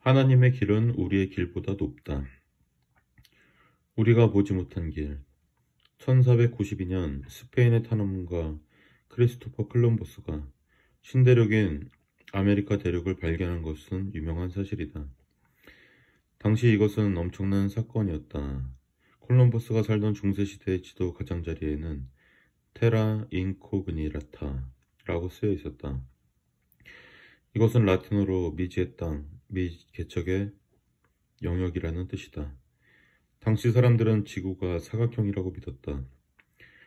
하나님의 길은 우리의 길보다 높다. 우리가 보지 못한 길. 1492년 스페인의 탐험가 크리스토퍼 콜럼버스가 신대륙인 아메리카 대륙을 발견한 것은 유명한 사실이다. 당시 이것은 엄청난 사건이었다. 콜럼버스가 살던 중세시대의 지도 가장자리에는 테라 인코그니타라고 쓰여 있었다. 이것은 라틴어로 미지의 땅, 미개척의 영역이라는 뜻이다. 당시 사람들은 지구가 사각형이라고 믿었다.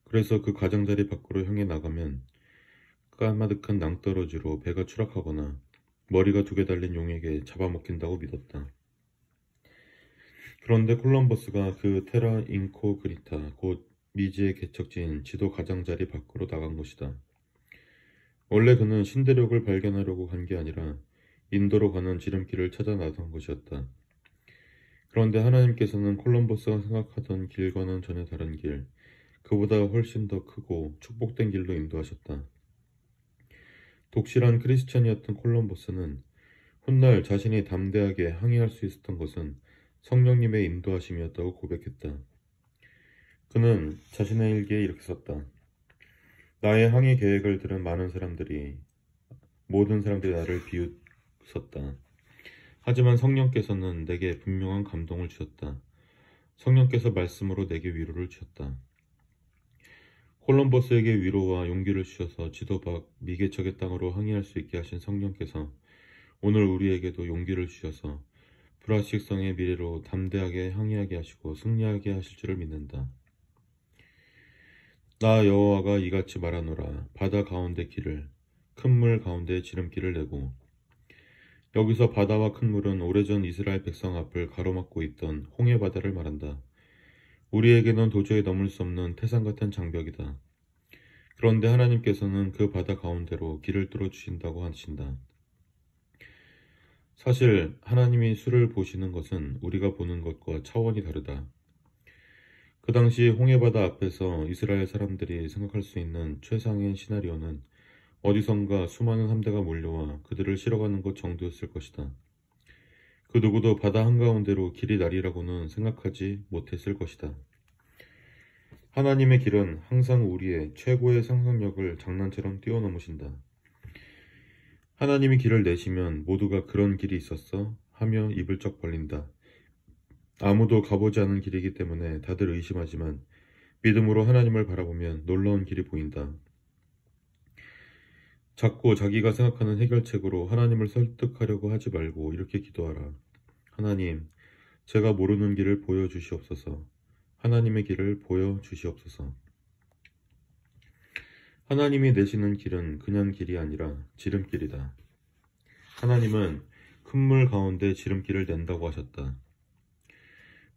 그래서 그 가장자리 밖으로 향해 나가면 까마득한 낭떠러지로 배가 추락하거나 머리가 2개 달린 용에게 잡아먹힌다고 믿었다. 그런데 콜럼버스가 그 테라 인코그니타, 곧 미지의 개척지인 지도 가장자리 밖으로 나간 것이다. 원래 그는 신대륙을 발견하려고 간 게 아니라 인도로 가는 지름길을 찾아 나선 것이었다. 그런데 하나님께서는 콜럼버스가 생각하던 길과는 전혀 다른 길, 그보다 훨씬 더 크고 축복된 길로 인도하셨다. 독실한 크리스천이었던 콜럼버스는 훗날 자신이 담대하게 항해할 수 있었던 것은 성령님의 인도하심이었다고 고백했다. 그는 자신의 일기에 이렇게 썼다. 나의 항해 계획을 들은 모든 사람들이 나를 비웃었다. 하지만 성령께서는 내게 분명한 감동을 주셨다. 성령께서 말씀으로 내게 위로를 주셨다. 콜럼버스에게 위로와 용기를 주셔서 지도 밖 미개척의 땅으로 항해할 수 있게 하신 성령께서 오늘 우리에게도 용기를 주셔서 불확실성의 미래로 담대하게 항해하게 하시고 승리하게 하실 줄을 믿는다. 나 여호와가 이같이 말하노라. 바다 가운데 길을, 큰 물 가운데 지름길을 내고. 여기서 바다와 큰 물은 오래전 이스라엘 백성 앞을 가로막고 있던 홍해 바다를 말한다. 우리에게는 도저히 넘을 수 없는 태산 같은 장벽이다. 그런데 하나님께서는 그 바다 가운데로 길을 뚫어주신다고 하신다. 사실 하나님이 수를 보시는 것은 우리가 보는 것과 차원이 다르다. 그 당시 홍해바다 앞에서 이스라엘 사람들이 생각할 수 있는 최상의 시나리오는 어디선가 수많은 함대가 몰려와 그들을 실어가는 것 정도였을 것이다. 그 누구도 바다 한가운데로 길이 나리라고는 생각하지 못했을 것이다. 하나님의 길은 항상 우리의 최고의 상상력을 장난처럼 뛰어넘으신다. 하나님이 길을 내시면 모두가 그런 길이 있었어? 하며 입을 쩍 벌린다. 아무도 가보지 않은 길이기 때문에 다들 의심하지만 믿음으로 하나님을 바라보면 놀라운 길이 보인다. 자꾸 자기가 생각하는 해결책으로 하나님을 설득하려고 하지 말고 이렇게 기도하라. 하나님, 제가 모르는 길을 보여주시옵소서. 하나님의 길을 보여주시옵소서. 하나님이 내시는 길은 그냥 길이 아니라 지름길이다. 하나님은 큰 물 가운데 지름길을 낸다고 하셨다.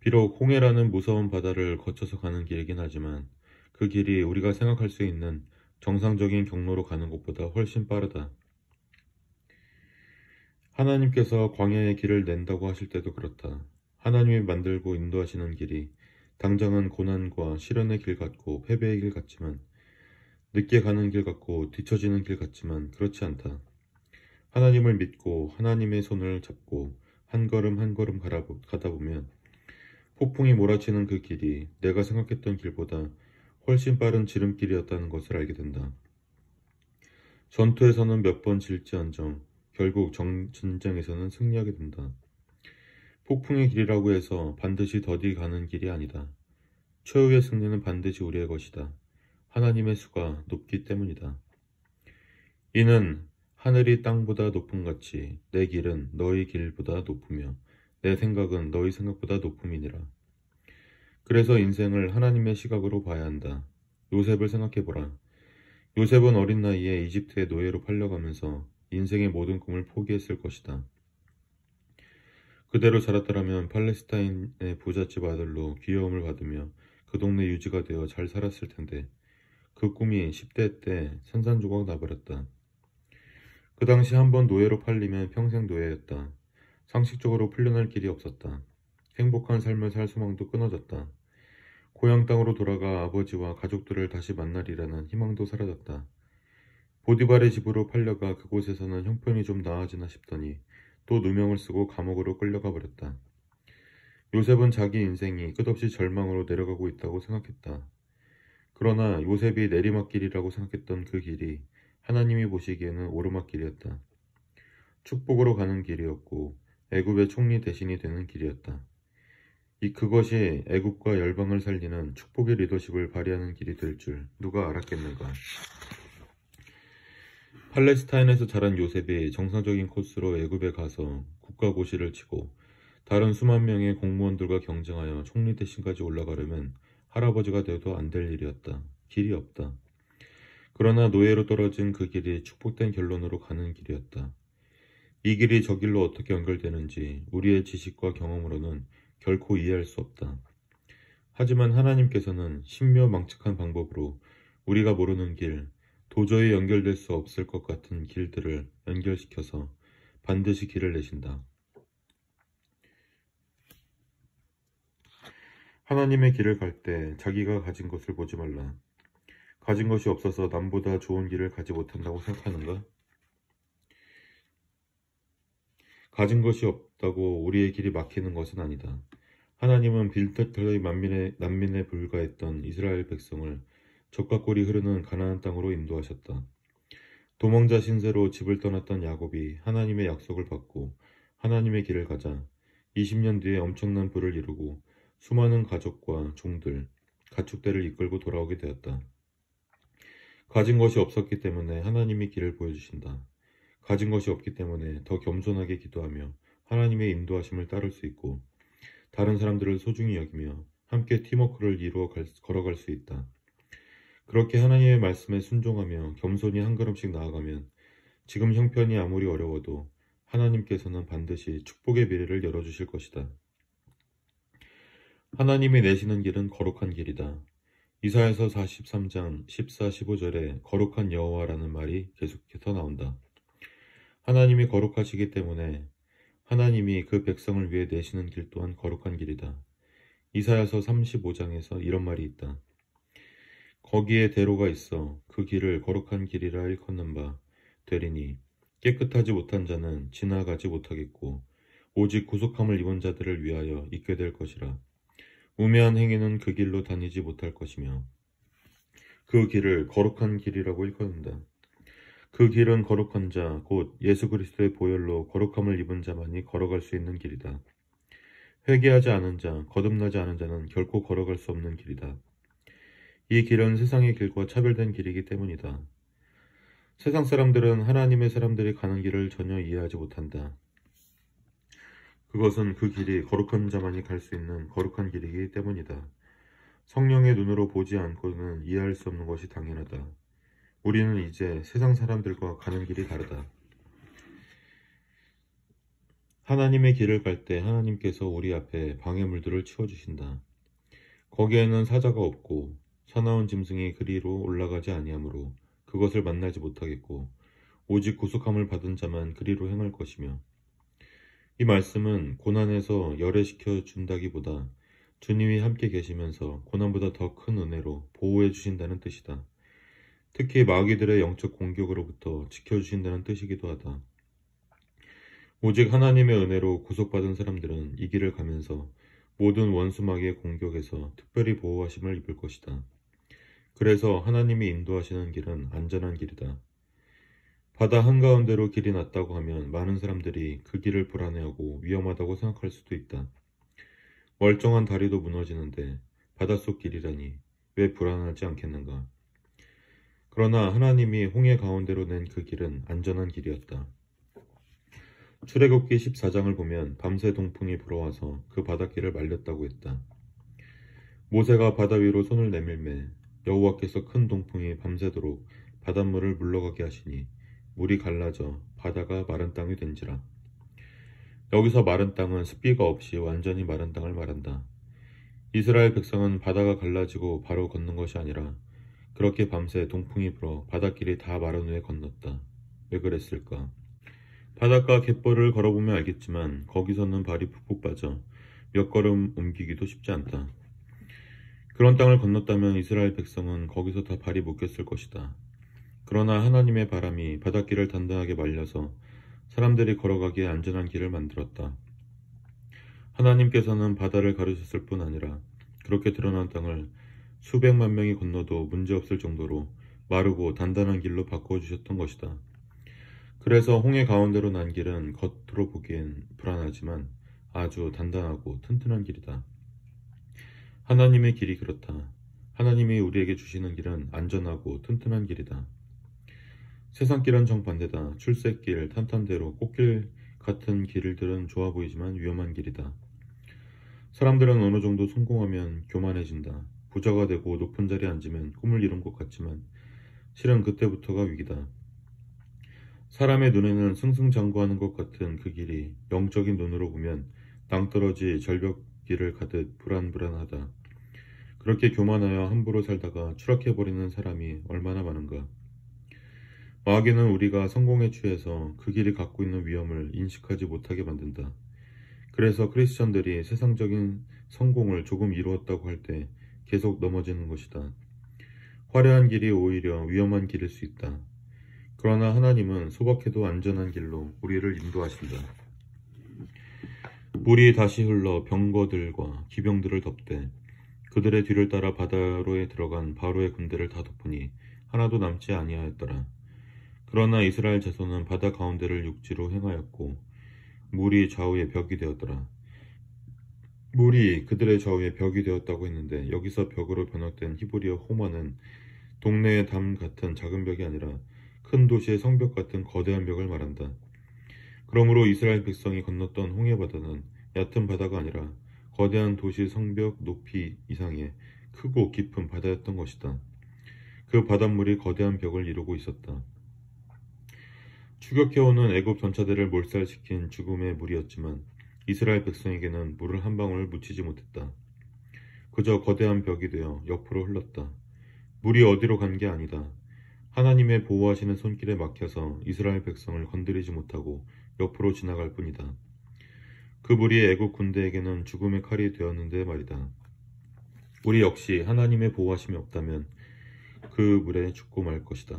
비록 홍해라는 무서운 바다를 거쳐서 가는 길이긴 하지만 그 길이 우리가 생각할 수 있는 정상적인 경로로 가는 것보다 훨씬 빠르다. 하나님께서 광야의 길을 낸다고 하실 때도 그렇다. 하나님이 만들고 인도하시는 길이 당장은 고난과 시련의 길 같고 패배의 길 같지만 늦게 가는 길 같고 뒤처지는 길 같지만 그렇지 않다. 하나님을 믿고 하나님의 손을 잡고 한 걸음 한 걸음 가다 보면 폭풍이 몰아치는 그 길이 내가 생각했던 길보다 훨씬 빠른 지름길이었다는 것을 알게 된다. 전투에서는 몇 번 질지언정 결국 전쟁에서는 승리하게 된다. 폭풍의 길이라고 해서 반드시 더디 가는 길이 아니다. 최후의 승리는 반드시 우리의 것이다. 하나님의 수가 높기 때문이다. 이는 하늘이 땅보다 높음 같이 내 길은 너희 길보다 높으며 내 생각은 너희 생각보다 높음이니라. 그래서 인생을 하나님의 시각으로 봐야 한다. 요셉을 생각해보라. 요셉은 어린 나이에 이집트의 노예로 팔려가면서 인생의 모든 꿈을 포기했을 것이다. 그대로 자랐더라면 팔레스타인의 부잣집 아들로 귀여움을 받으며 그 동네 유지가 되어 잘 살았을 텐데 그 꿈이 10대 때 산산조각 나버렸다. 그 당시 한번 노예로 팔리면 평생 노예였다. 상식적으로 풀려날 길이 없었다. 행복한 삶을 살 소망도 끊어졌다. 고향 땅으로 돌아가 아버지와 가족들을 다시 만나리라는 희망도 사라졌다. 보디발의 집으로 팔려가 그곳에서는 형편이 좀 나아지나 싶더니 또 누명을 쓰고 감옥으로 끌려가 버렸다. 요셉은 자기 인생이 끝없이 절망으로 내려가고 있다고 생각했다. 그러나 요셉이 내리막길이라고 생각했던 그 길이 하나님이 보시기에는 오르막길이었다. 축복으로 가는 길이었고 애굽의 총리 대신이 되는 길이었다. 그것이 애굽과 열방을 살리는 축복의 리더십을 발휘하는 길이 될 줄 누가 알았겠는가. 팔레스타인에서 자란 요셉이 정상적인 코스로 애굽에 가서 국가고시를 치고 다른 수만 명의 공무원들과 경쟁하여 총리 대신까지 올라가려면 할아버지가 돼도 안 될 일이었다. 길이 없다. 그러나 노예로 떨어진 그 길이 축복된 결론으로 가는 길이었다. 이 길이 저 길로 어떻게 연결되는지 우리의 지식과 경험으로는 결코 이해할 수 없다. 하지만 하나님께서는 신묘망측한 방법으로 우리가 모르는 길, 도저히 연결될 수 없을 것 같은 길들을 연결시켜서 반드시 길을 내신다. 하나님의 길을 갈 때 자기가 가진 것을 보지 말라. 가진 것이 없어서 남보다 좋은 길을 가지 못한다고 생각하는가? 가진 것이 없다고 우리의 길이 막히는 것은 아니다. 하나님은 빌드터의 난민에 불과했던 이스라엘 백성을 적과 꿀이 흐르는 가나안 땅으로 인도하셨다. 도망자 신세로 집을 떠났던 야곱이 하나님의 약속을 받고 하나님의 길을 가자 20년 뒤에 엄청난 부를 이루고 수많은 가족과 종들, 가축대를 이끌고 돌아오게 되었다. 가진 것이 없었기 때문에 하나님이 길을 보여주신다. 가진 것이 없기 때문에 더 겸손하게 기도하며 하나님의 인도하심을 따를 수 있고 다른 사람들을 소중히 여기며 함께 팀워크를 이루어 걸어갈 수 있다. 그렇게 하나님의 말씀에 순종하며 겸손히 한 걸음씩 나아가면 지금 형편이 아무리 어려워도 하나님께서는 반드시 축복의 미래를 열어주실 것이다. 하나님이 내시는 길은 거룩한 길이다. 이사야서 43장 14, 15절에 거룩한 여호와라는 말이 계속해서 나온다. 하나님이 거룩하시기 때문에 하나님이 그 백성을 위해 내시는 길 또한 거룩한 길이다. 이사야서 35장에서 이런 말이 있다. 거기에 대로가 있어 그 길을 거룩한 길이라 일컫는 바 되리니 깨끗하지 못한 자는 지나가지 못하겠고 오직 구속함을 입은 자들을 위하여 있게 될 것이라. 우매한 행위는 그 길로 다니지 못할 것이며 그 길을 거룩한 길이라고 일컫는다. 그 길은 거룩한 자, 곧 예수 그리스도의 보혈로 거룩함을 입은 자만이 걸어갈 수 있는 길이다. 회개하지 않은 자, 거듭나지 않은 자는 결코 걸어갈 수 없는 길이다. 이 길은 세상의 길과 차별된 길이기 때문이다. 세상 사람들은 하나님의 사람들이 가는 길을 전혀 이해하지 못한다. 그것은 그 길이 거룩한 자만이 갈 수 있는 거룩한 길이기 때문이다. 성령의 눈으로 보지 않고는 이해할 수 없는 것이 당연하다. 우리는 이제 세상 사람들과 가는 길이 다르다. 하나님의 길을 갈 때 하나님께서 우리 앞에 방해물들을 치워주신다. 거기에는 사자가 없고 사나운 짐승이 그리로 올라가지 아니하므로 그것을 만나지 못하겠고 오직 구속함을 받은 자만 그리로 행할 것이며 이 말씀은 고난에서 열애시켜 준다기보다 주님이 함께 계시면서 고난보다 더 큰 은혜로 보호해 주신다는 뜻이다. 특히 마귀들의 영적 공격으로부터 지켜주신다는 뜻이기도 하다. 오직 하나님의 은혜로 구속받은 사람들은 이 길을 가면서 모든 원수 마귀의 공격에서 특별히 보호하심을 입을 것이다. 그래서 하나님이 인도하시는 길은 안전한 길이다. 바다 한가운데로 길이 났다고 하면 많은 사람들이 그 길을 불안해하고 위험하다고 생각할 수도 있다. 멀쩡한 다리도 무너지는데 바닷속 길이라니 왜 불안하지 않겠는가. 그러나 하나님이 홍해 가운데로 낸 그 길은 안전한 길이었다. 출애굽기 14장을 보면 밤새 동풍이 불어와서 그 바닷길을 말렸다고 했다. 모세가 바다 위로 손을 내밀매 여호와께서 큰 동풍이 밤새도록 바닷물을 물러가게 하시니 물이 갈라져 바다가 마른 땅이 된지라. 여기서 마른 땅은 습기가 없이 완전히 마른 땅을 말한다. 이스라엘 백성은 바다가 갈라지고 바로 걷는 것이 아니라 그렇게 밤새 동풍이 불어 바닷길이 다 마른 후에 건넜다. 왜 그랬을까? 바닷가 갯벌을 걸어보면 알겠지만 거기서는 발이 푹푹 빠져 몇 걸음 옮기기도 쉽지 않다. 그런 땅을 건넜다면 이스라엘 백성은 거기서 다 발이 묶였을 것이다. 그러나 하나님의 바람이 바닷길을 단단하게 말려서 사람들이 걸어가기에 안전한 길을 만들었다. 하나님께서는 바다를 가르셨을 뿐 아니라 그렇게 드러난 땅을 수백만 명이 건너도 문제없을 정도로 마르고 단단한 길로 바꿔주셨던 것이다. 그래서 홍해 가운데로 난 길은 겉으로 보기엔 불안하지만 아주 단단하고 튼튼한 길이다. 하나님의 길이 그렇다. 하나님이 우리에게 주시는 길은 안전하고 튼튼한 길이다. 세상 길은 정반대다. 출세길, 탄탄대로 꽃길 같은 길들은 좋아 보이지만 위험한 길이다. 사람들은 어느 정도 성공하면 교만해진다. 부자가 되고 높은 자리에 앉으면 꿈을 이룬 것 같지만 실은 그때부터가 위기다. 사람의 눈에는 승승장구하는 것 같은 그 길이 영적인 눈으로 보면 낭떠러지 절벽길을 가듯 불안불안하다. 그렇게 교만하여 함부로 살다가 추락해버리는 사람이 얼마나 많은가. 마귀는 우리가 성공에 취해서 그 길이 갖고 있는 위험을 인식하지 못하게 만든다. 그래서 크리스천들이 세상적인 성공을 조금 이루었다고 할 때 계속 넘어지는 것이다. 화려한 길이 오히려 위험한 길일 수 있다. 그러나 하나님은 소박해도 안전한 길로 우리를 인도하신다. 물이 다시 흘러 병거들과 기병들을 덮되 그들의 뒤를 따라 바다로에 들어간 바로의 군대를 다 덮으니 하나도 남지 아니하였더라. 그러나 이스라엘 자손은 바다 가운데를 육지로 행하였고 물이 좌우의 벽이 되었더라. 물이 그들의 좌우의 벽이 되었다고 했는데 여기서 벽으로 번역된 히브리어 호마는 동네의 담 같은 작은 벽이 아니라 큰 도시의 성벽 같은 거대한 벽을 말한다. 그러므로 이스라엘 백성이 건넜던 홍해바다는 얕은 바다가 아니라 거대한 도시 성벽 높이 이상의 크고 깊은 바다였던 것이다. 그 바닷물이 거대한 벽을 이루고 있었다. 추격해오는 애굽 전차들을 몰살시킨 죽음의 물이었지만 이스라엘 백성에게는 물을 한 방울 묻히지 못했다. 그저 거대한 벽이 되어 옆으로 흘렀다. 물이 어디로 간 게 아니다. 하나님의 보호하시는 손길에 막혀서 이스라엘 백성을 건드리지 못하고 옆으로 지나갈 뿐이다. 그 물이 애굽 군대에게는 죽음의 칼이 되었는데 말이다. 우리 역시 하나님의 보호하심이 없다면 그 물에 죽고 말 것이다.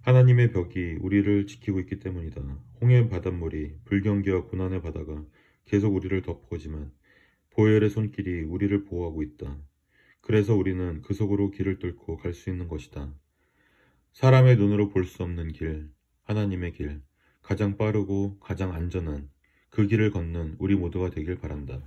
하나님의 벽이 우리를 지키고 있기 때문이다. 홍해 바닷물이 불경기와 고난의 바다가 계속 우리를 덮어오지만 보혈의 손길이 우리를 보호하고 있다. 그래서 우리는 그 속으로 길을 뚫고 갈 수 있는 것이다. 사람의 눈으로 볼 수 없는 길, 하나님의 길, 가장 빠르고 가장 안전한 그 길을 걷는 우리 모두가 되길 바란다.